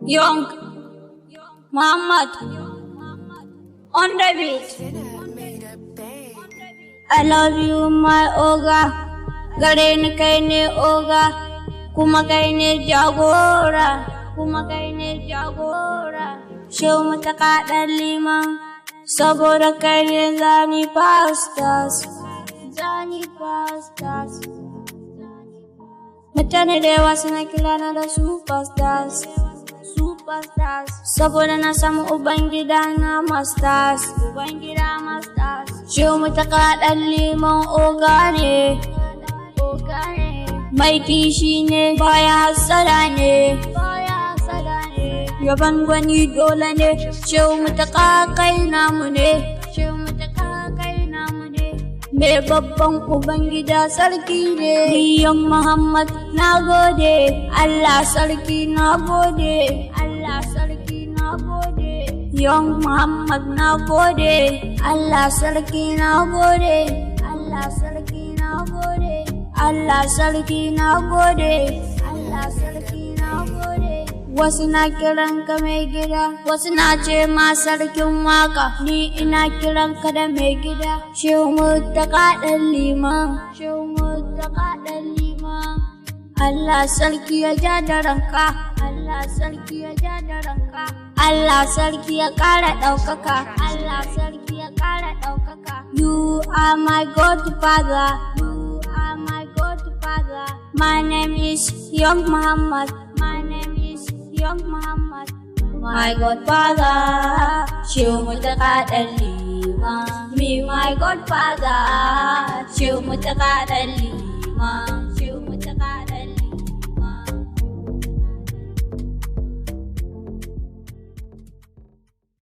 Young Muhammad on the beat. I love you my oga, gare ni kai ne oga, kuma kai ne jagora, Shehu Muntaka ɗan liman, saboda kai ne zani pastors. Mutane da yawa suna kirana da superstars, saboda na samu ubangida na masters. Shehu Muntaka ɗan liman oga ne, mai kishi ne, baya hassada ne, yaban gwani dole ne. Shehu Muntaka kai namu ne, mai babban ubangida sarki ne. Young Muhammad na gode, Allah sarki na gode, Young Muhammad na gode, Allah sarki na gode, Wasu na kiran ka mai gida, wasu na ce ma sarkin waka, ni ina kiran ka da mai gida. Shehu Muntaka ɗan liman, Allah sarki ya ja da ranka, Allah sarki ya ƙara ɗaukaka, You are my godfather, My name is Young Muhammad, My godfather, Shehu Muntaka ɗan liman. Me my godfather, Shehu Muntaka ɗan liman.